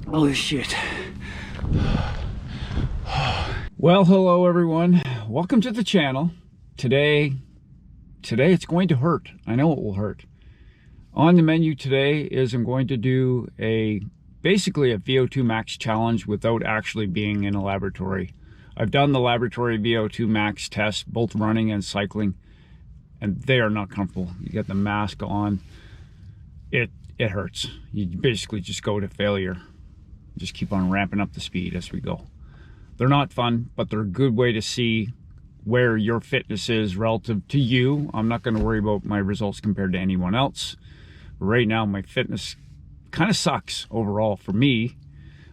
Oh shit. Well, hello everyone. Welcome to the channel. Today it's going to hurt. I know it will hurt. On the menu today is I'm going to do basically a VO2 max challenge without actually being in a laboratory. I've done the laboratory VO2 max test, both running and cycling, and they are not comfortable. You get the mask on, it hurts. You basically just go to failure. Just keep on ramping up the speed as we go. They're not fun, but they're a good way to see where your fitness is relative to you. I'm not going to worry about my results compared to anyone else. Right now, my fitness kind of sucks overall for me.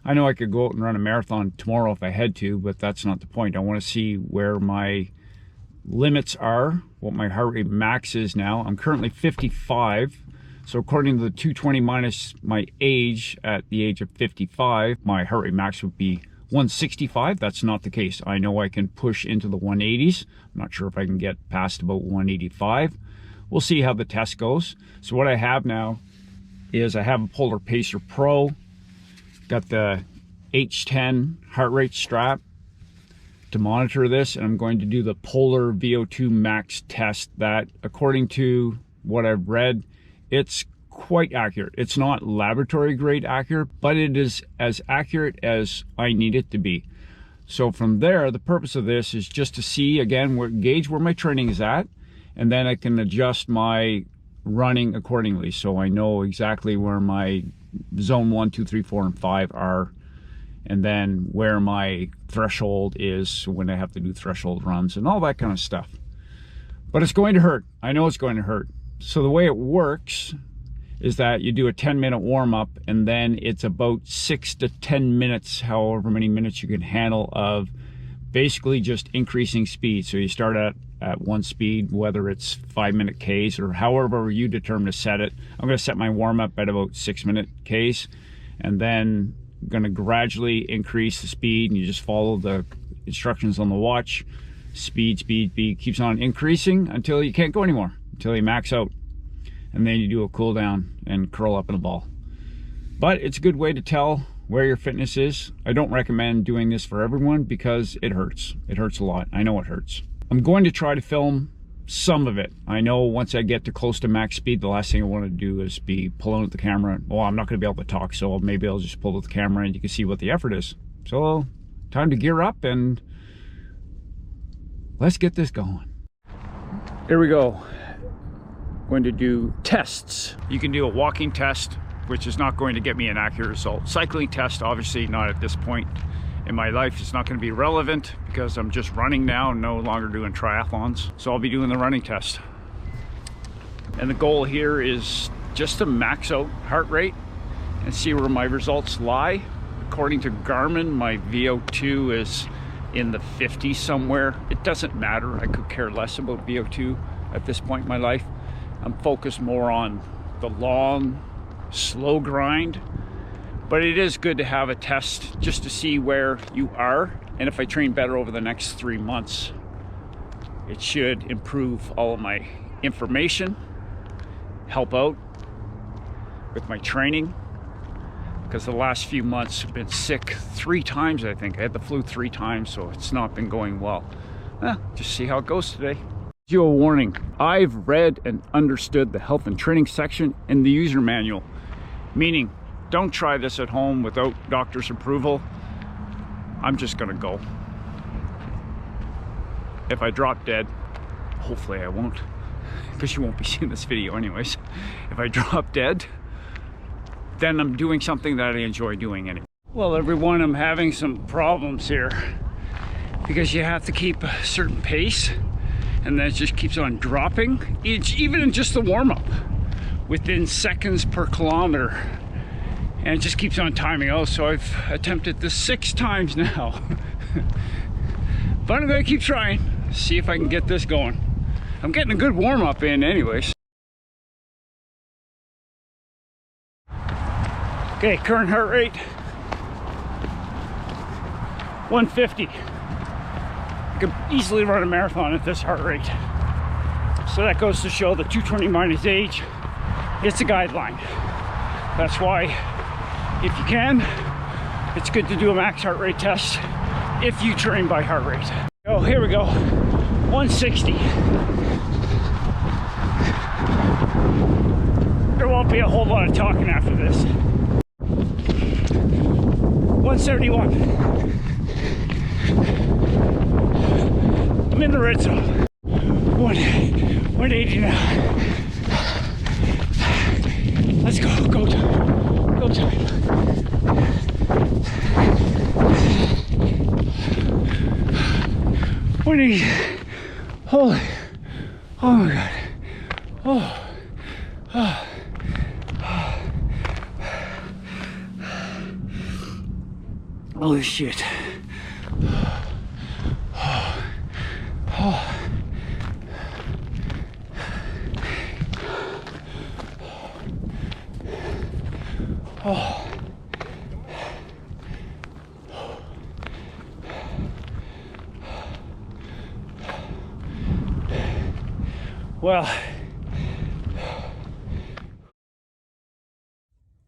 I know I could go out and run a marathon tomorrow if I had to, but that's not the point. I want to see where my limits are, what my heart rate max is now. I'm currently 55. So according to the 220 minus my age, at the age of 55, my heart rate max would be 165. That's not the case. I know I can push into the 180s. I'm not sure if I can get past about 185. We'll see how the test goes. So what I have now is I have a Polar Pacer Pro. Got the H10 heart rate strap to monitor this, and I'm going to do the Polar VO2 max test that, according to what I've read, it's quite accurate. It's not laboratory grade accurate, but it is as accurate as I need it to be. So from there, the purpose of this is just to see, again, gauge where my training is at, and then I can adjust my running accordingly. So I know exactly where my zone 1, 2, 3, 4, and 5 are, and then where my threshold is when I have to do threshold runs and all that kind of stuff. But it's going to hurt. I know it's going to hurt. So the way it works is that you do a 10-minute warm-up, and then it's about 6 to 10 minutes, however many minutes you can handle, of basically just increasing speed. So you start at one speed, whether it's 5-minute Ks or however you determine to set it. I'm going to set my warm-up at about 6-minute Ks, and then I'm going to gradually increase the speed, and you just follow the instructions on the watch. Speed keeps on increasing until you can't go anymore, until you max out, and then you do a cool down and curl up in a ball. But it's a good way to tell where your fitness is. I don't recommend doing this for everyone because it hurts. It hurts a lot. I know it hurts. I'm going to try to film some of it. I know once I get to close to max speed, the last thing I want to do is be pulling out the camera. Well, I'm not going to be able to talk, so maybe I'll just pull out the camera and you can see what the effort is. So time to gear up and let's get this going. Here we go. Going to do tests. You can do a walking test, which is not going to get me an accurate result. Cycling test, obviously not at this point in my life. It's not going to be relevant because I'm just running now, no longer doing triathlons. So I'll be doing the running test. And the goal here is just to max out heart rate and see where my results lie. According to Garmin, my VO2 is in the 50s somewhere. It doesn't matter. I could care less about VO2 at this point in my life. I'm focused more on the long, slow grind. But it is good to have a test just to see where you are. And if I train better over the next 3 months, it should improve all of my information, help out with my training. Because the last few months I've been sick 3 times, I think. I had the flu 3 times, so it's not been going well. Just see how it goes today. You a warning. I've read and understood the health and training section in the user manual, meaning don't try this at home without doctor's approval. I'm just gonna go. If I drop dead, hopefully I won't, because you won't be seeing this video anyways. If I drop dead, then I'm doing something that I enjoy doing anyway. Well, everyone, I'm having some problems here because you have to keep a certain pace, and then it just keeps on dropping. It's even in just the warm-up, within seconds per kilometer, and it just keeps on timing out. So I've attempted this 6 times now. But I'm gonna keep trying, see if I can get this going. I'm getting a good warm-up in anyways. Okay, current heart rate 150. I could easily run a marathon at this heart rate. So that goes to show the 220 minus age, it's a guideline. That's why, if you can, it's good to do a max heart rate test if you train by heart rate. Oh, here we go. 160. There won't be a whole lot of talking after this. 171. I'm in the red zone. 180 now. Let's go. Go time. Go time. Holy. Oh my God. Oh. Holy shit. Well,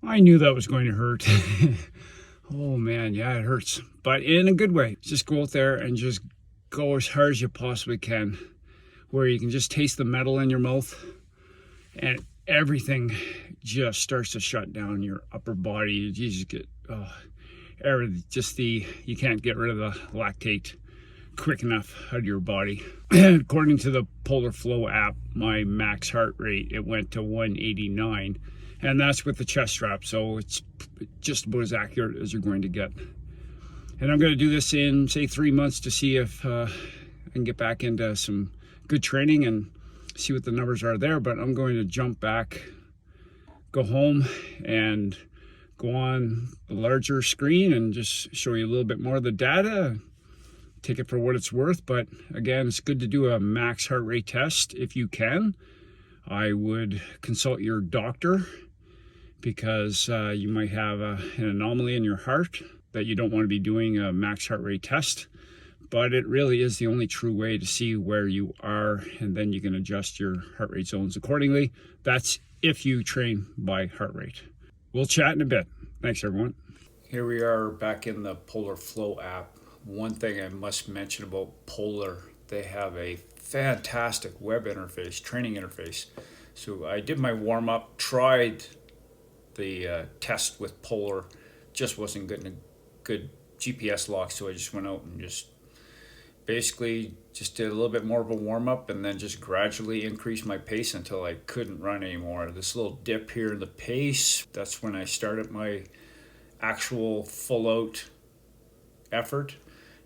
I knew that was going to hurt. Oh man, yeah, it hurts, but in a good way. Just go out there and just go as hard as you possibly can, where you can just taste the metal in your mouth and everything just starts to shut down your upper body. You just get, you can't get rid of the lactate quick enough out of your body. According to the Polar Flow app, my max heart rate, it went to 189, and that's with the chest strap, so it's just about as accurate as you're going to get. And I'm going to do this in, say, 3 months to see if I can get back into some good training and see what the numbers are there. But I'm going to jump back, go home, and go on the larger screen and just show you a little bit more of the data. Take it for what it's worth. But again, it's good to do a max heart rate test if you can. I would consult your doctor, because you might have an anomaly in your heart that you don't want to be doing a max heart rate test. But it really is the only true way to see where you are, and then you can adjust your heart rate zones accordingly. That's if you train by heart rate. We'll chat in a bit. Thanks, everyone. Here we are back in the Polar Flow app. One thing I must mention about Polar, they have a fantastic web interface, training interface. So I did my warm-up, tried the test with Polar, just wasn't getting a good GPS lock, so I just went out and just basically just did a little bit more of a warm-up, and then just gradually increased my pace until I couldn't run anymore. This little dip here in the pace, that's when I started my actual full-out effort.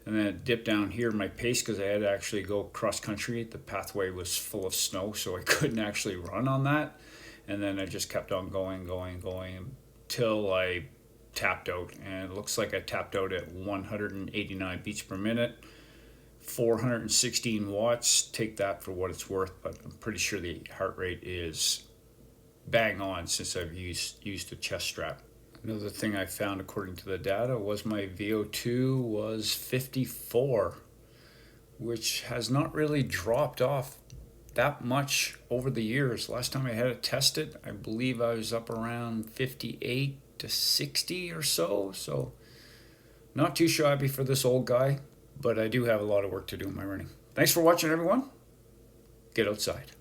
And then it dipped down here my pace because I had to actually go cross country. The pathway was full of snow, so I couldn't actually run on that. And then I just kept on going until I tapped out. And it looks like I tapped out at 189 beats per minute, 416 watts. Take that for what it's worth, but I'm pretty sure the heart rate is bang on since I've used a chest strap. Another thing I found according to the data was my VO2 was 54, which has not really dropped off that much over the years. Last time I had it tested, I believe I was up around 58 to 60 or so. So not too shabby for this old guy, but I do have a lot of work to do in my running. Thanks for watching, everyone. Get outside.